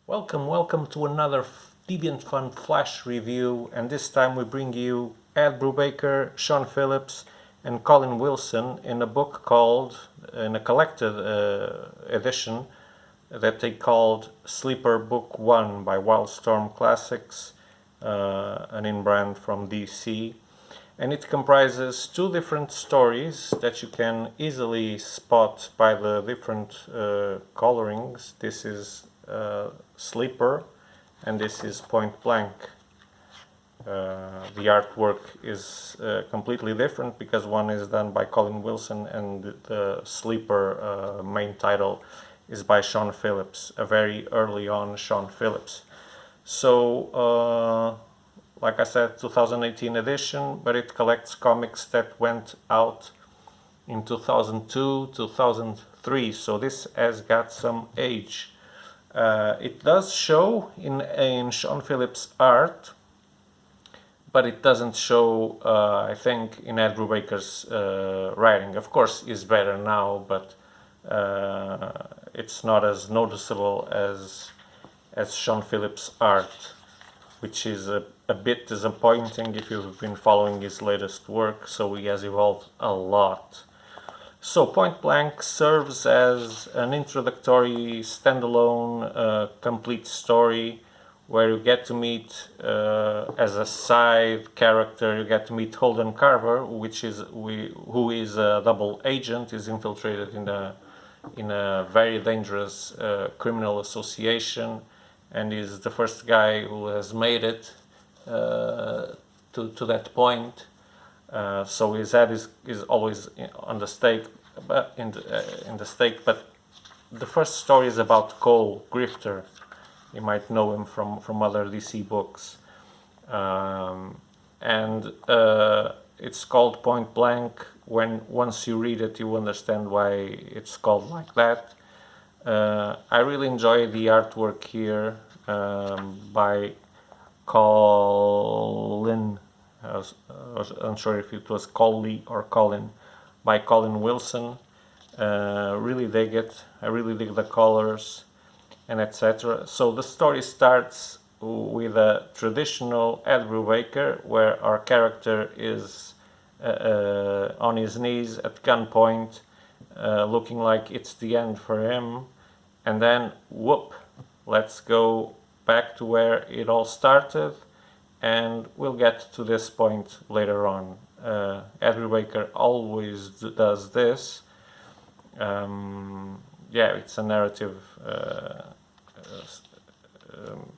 Welcome to another Deviant.fun flash review, and this time we bring you Ed Brubaker, Sean Phillips, and Colin Wilson in a book called, in a collected edition that they called Sleeper Book 1 by WildStorm Classics, an in-brand from DC. And it comprises two different stories that you can easily spot by the different colorings. This is Sleeper, and this is Point Blank. The artwork is completely different because one is done by Colin Wilson and the Sleeper main title is by Sean Phillips, a very early on Sean Phillips. So, like I said, 2018 edition, but it collects comics that went out in 2002, 2003, so this has got some age. It does show in Sean Phillips' art, but it doesn't show, I think, in Ed Brubaker's writing. Of course, it's better now, but it's not as noticeable as Sean Phillips' art, which is a bit disappointing if you've been following his latest work, so he has evolved a lot. So Point Blank serves as an introductory, standalone, complete story where you get to meet, as a side character, you get to meet Holden Carver, who is a double agent, is infiltrated in a very dangerous criminal association, and is the first guy who has made it to that point. So his head is always on the stake, but in the stake. But the first story is about Cole Grifter. You might know him from other DC books, and it's called Point Blank. Once you read it, you understand why it's called like that. I really enjoy the artwork here by Colin. I was unsure if it was Coley or Colin, by Colin Wilson. Really dig it. I really dig the colors and etc. So the story starts with a traditional Ed Brubaker, where our character is on his knees at gunpoint, looking like it's the end for him, and then whoop, let's go back to where it all started. And we'll get to this point later on. Ed Brubaker always does this. Yeah, it's a narrative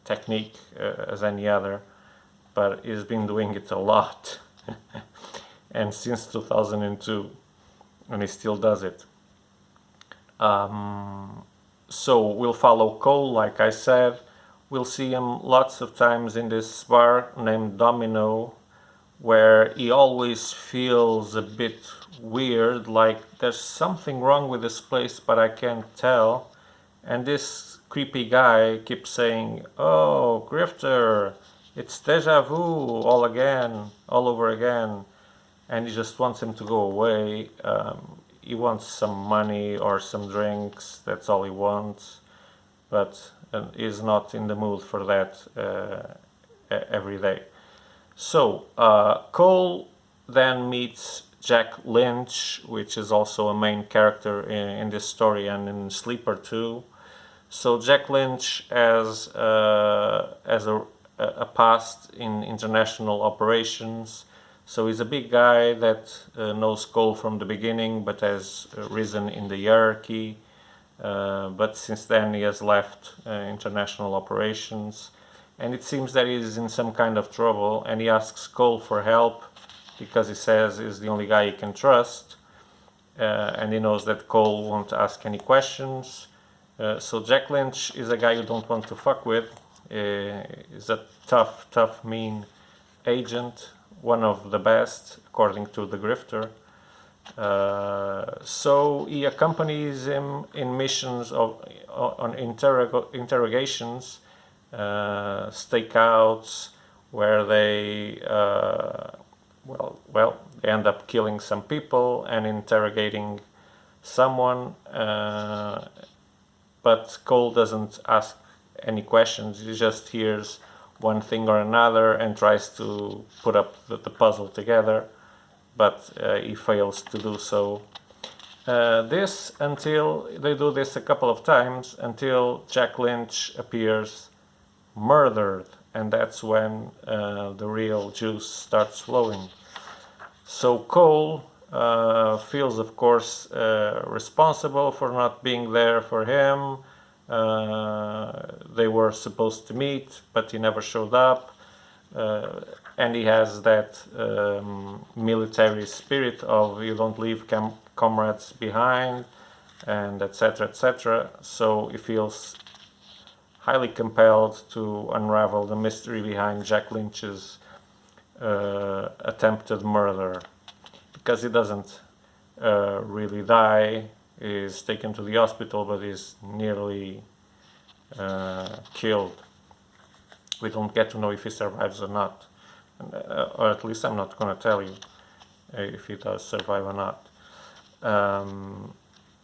technique as any other, but he's been doing it a lot, and since 2002, and he still does it. So we'll follow Cole, like I said. We'll see him lots of times in this bar named Domino, where he always feels a bit weird, like there's something wrong with this place, but I can't tell. And this creepy guy keeps saying, "Oh, Grifter, it's deja vu all over again." And he just wants him to go away. He wants some money or some drinks, that's all he wants. But is not in the mood for that every day. So Cole then meets Jack Lynch, which is also a main character in this story and in Sleeper too. So Jack Lynch has a past in international operations. So he's a big guy that knows Cole from the beginning, but has risen in the hierarchy. But since then he has left international operations, and it seems that he's in some kind of trouble, and he asks Cole for help because he says he's the only guy he can trust, and he knows that Cole won't ask any questions. So Jack Lynch is a guy you don't want to fuck with. He's a tough, mean agent, one of the best according to the Grifter. So he accompanies him in missions on interrogations, stakeouts, where they they end up killing some people and interrogating someone, but Cole doesn't ask any questions. He just hears one thing or another and tries to put up the puzzle together, but he fails to do so. They do this a couple of times until Jack Lynch appears murdered, and that's when the real juice starts flowing. So Cole feels, of course, responsible for not being there for him. They were supposed to meet, but he never showed up. And he has that military spirit of you don't leave comrades behind, and etc. etc. So he feels highly compelled to unravel the mystery behind Jack Lynch's attempted murder, because he doesn't really die. He's taken to the hospital, but he's nearly killed. We don't get to know if he survives or not, or at least I'm not going to tell you if he does survive or not.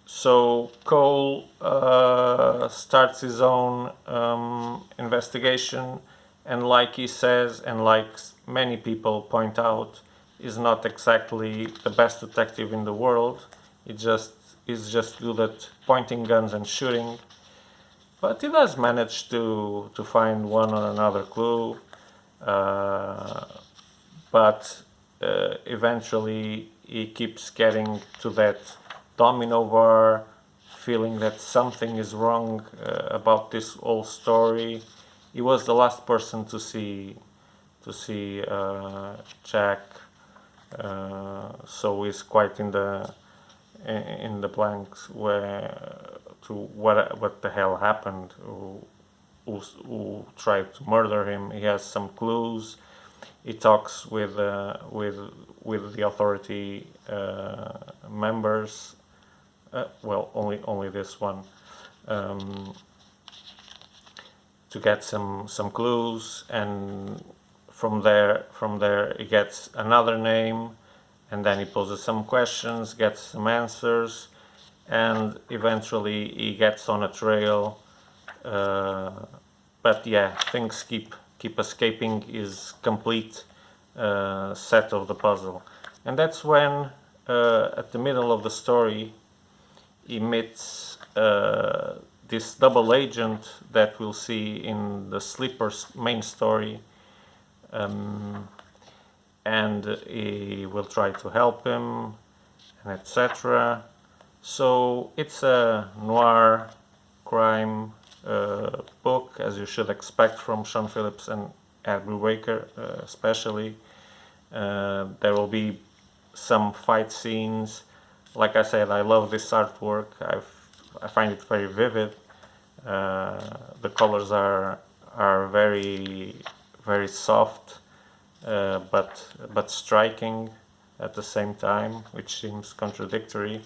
So Cole starts his own investigation, and like he says, and like many people point out, is not exactly the best detective in the world. He's just good at pointing guns and shooting, but he does manage to find one or another clue. But eventually he keeps getting to that domino bar, feeling that something is wrong about this whole story. He was the last person to see Jack, so he's quite in the blanks what the hell happened. Who tried to murder him? He has some clues. He talks with the authority members. Well, only this one, to get some clues, and from there he gets another name, and then he poses some questions, gets some answers, and eventually he gets on a trail. But yeah, things keep escaping his complete set of the puzzle, and that's when at the middle of the story he meets this double agent that we'll see in the Sleeper's main story, and he will try to help him, and etc. So it's a noir crime book, as you should expect from Sean Phillips and Ed Brubaker, especially. There will be some fight scenes. Like I said, I love this artwork. I find it very vivid. The colors are very soft, but striking at the same time, which seems contradictory.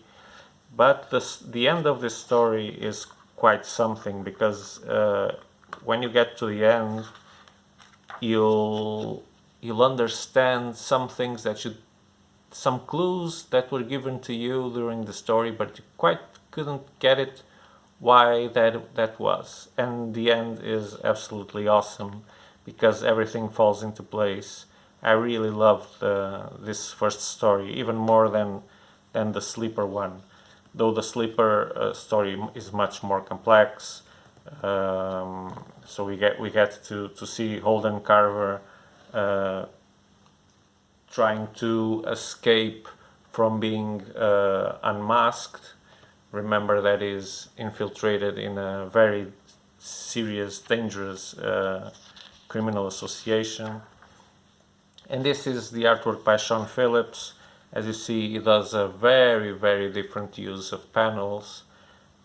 But the end of this story is quite something, because when you get to the end, you'll understand some things some clues that were given to you during the story, but you quite couldn't get it why that was. And the end is absolutely awesome, because everything falls into place. I really loved this first story, even more than the Sleeper one, though the Sleeper story is much more complex. So we get to see Holden Carver trying to escape from being unmasked. Remember that he's infiltrated in a very serious, dangerous criminal association. And this is the artwork by Sean Phillips. As you see, he does a very, very different use of panels,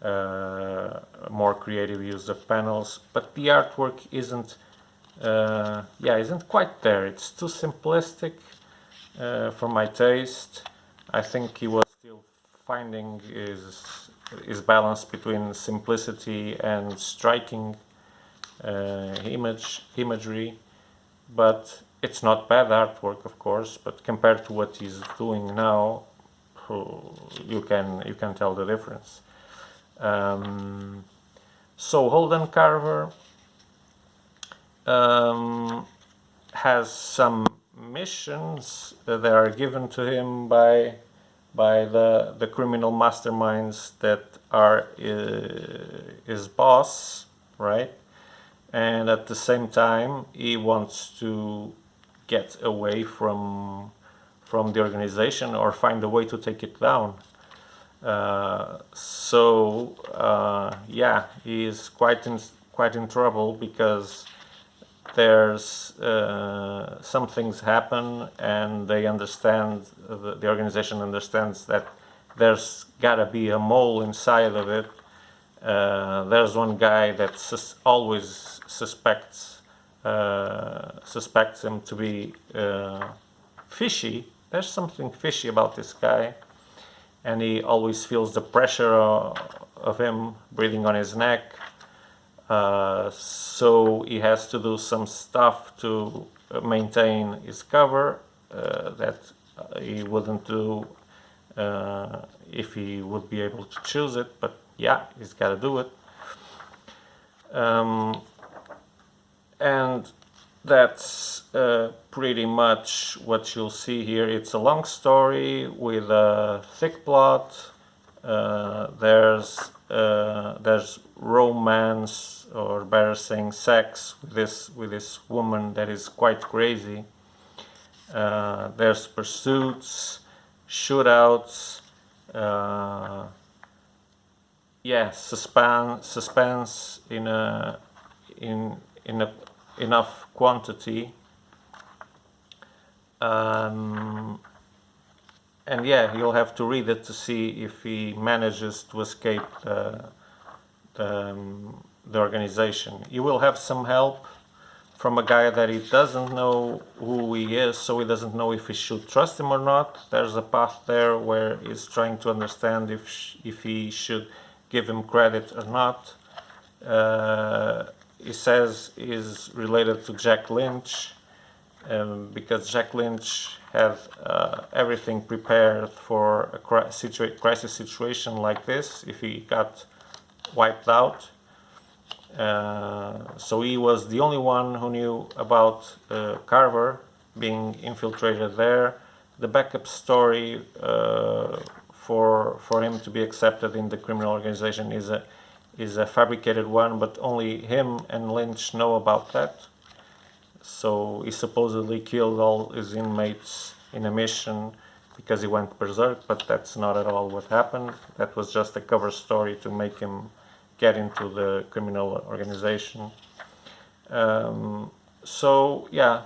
more creative use of panels, but the artwork isn't quite there. It's too simplistic for my taste. I think he was still finding his balance between simplicity and striking imagery, but it's not bad artwork, of course. But compared to what he's doing now, you can tell the difference. So Holden Carver has some missions that are given to him by the criminal masterminds that are his boss, right? And at the same time, he wants to get away from the organization or find a way to take it down. Yeah, he is quite in trouble because there's some things happen, and they understand, the organization understands that there's gotta be a mole inside of it. There's one guy that always suspects him to be fishy. There's something fishy about this guy, and he always feels the pressure of him breathing on his neck. So he has to do some stuff to maintain his cover that he wouldn't do if he would be able to choose it, but yeah, he's got to do it. And that's pretty much what you'll see here. It's a long story with a thick plot. There's romance, or better saying sex, with this woman that is quite crazy. There's pursuits, shootouts, suspense in enough quantity. And yeah, you'll have to read it to see if he manages to escape the organization. He will have some help from a guy that he doesn't know who he is, so he doesn't know if he should trust him or not. There's a path there where he's trying to understand if he should give him credit or not. He says he's related to Jack Lynch, because Jack Lynch had everything prepared for a crisis situation like this if he got wiped out. So he was the only one who knew about Carver being infiltrated there. The backup story for him to be accepted in the criminal organization is a fabricated one, but only him and Lynch know about that. So he supposedly killed all his inmates in a mission because he went berserk, but that's not at all what happened. That was just a cover story to make him get into the criminal organization. So yeah,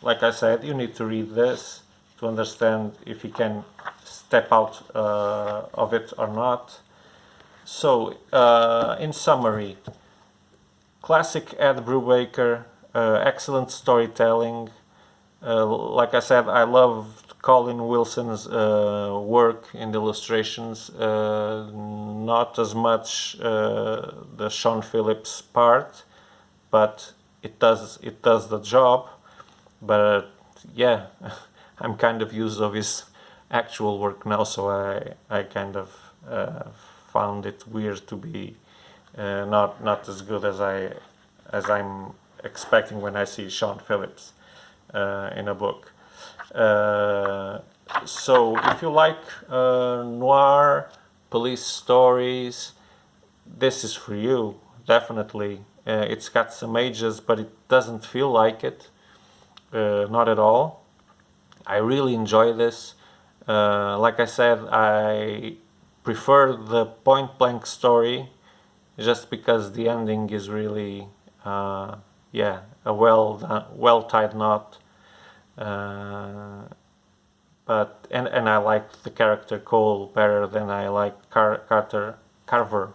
like I said, you need to read this to understand if you can step out of it or not. So in summary, classic Ed Brubaker, excellent storytelling. Like I said, I loved Colin Wilson's work in the illustrations, not as much the Sean Phillips part, but it does the job. But yeah, I'm kind of used of his actual work now, so I kind of found it weird to be not as good as I'm expecting when I see Sean Phillips in a book. So if you like noir, police stories, this is for you, definitely. It's got some ages, but it doesn't feel like it, not at all. I really enjoy this. Like I said, I prefer the point blank story just because the ending is really a well tied knot. But I like the character Cole better than I like Carver.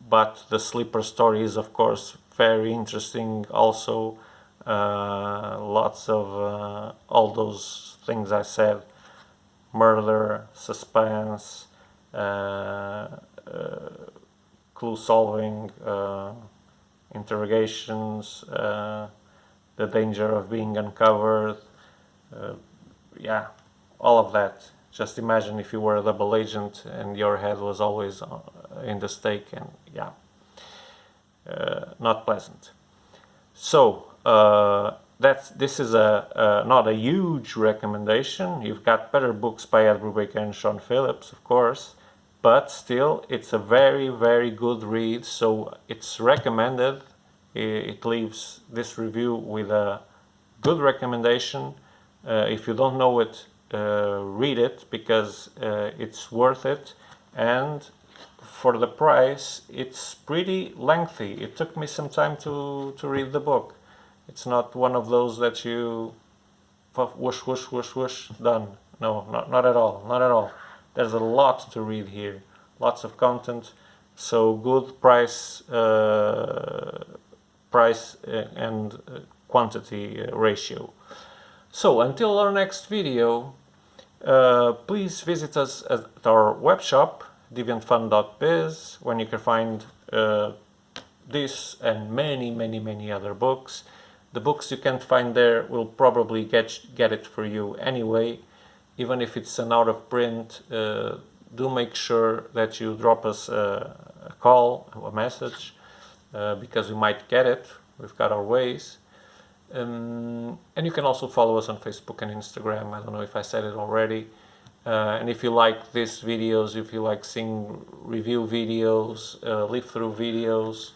But the sleeper story is of course very interesting also. Lots of all those things I said: murder, suspense, clue solving, interrogations, the danger of being uncovered, all of that. Just imagine if you were a double agent and your head was always in the stake, and not pleasant. So this is not a huge recommendation. You've got better books by Ed Brubaker and Sean Phillips, of course, but still it's a very, very good read, so it's recommended. It leaves this review with a good recommendation. If you don't know it, read it, because it's worth it, and for the price it's pretty lengthy. It took me some time to read the book. It's not one of those that you whoosh whoosh whoosh whoosh done. No, not at all, not at all. There's a lot to read here, lots of content, so good price and quantity ratio. So until our next video, please visit us at our web shop, Deviant.fun.biz, when you can find this and many other books. The books you can't find there will probably get it for you anyway. Even if it's an out of print, do make sure that you drop us a call, a message, because we might get it. We've got our ways. And you can also follow us on Facebook and Instagram. I don't know if I said it already. And if you like these videos, if you like seeing review videos, live-through videos,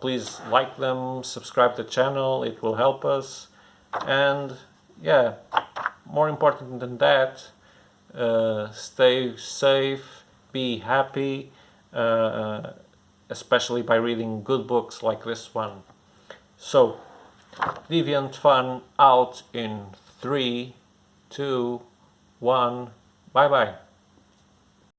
please like them, subscribe to the channel, it will help us. And yeah, more important than that, stay safe, be happy, especially by reading good books like this one. So, Deviant Fun out in 3, 2, 1. Bye bye.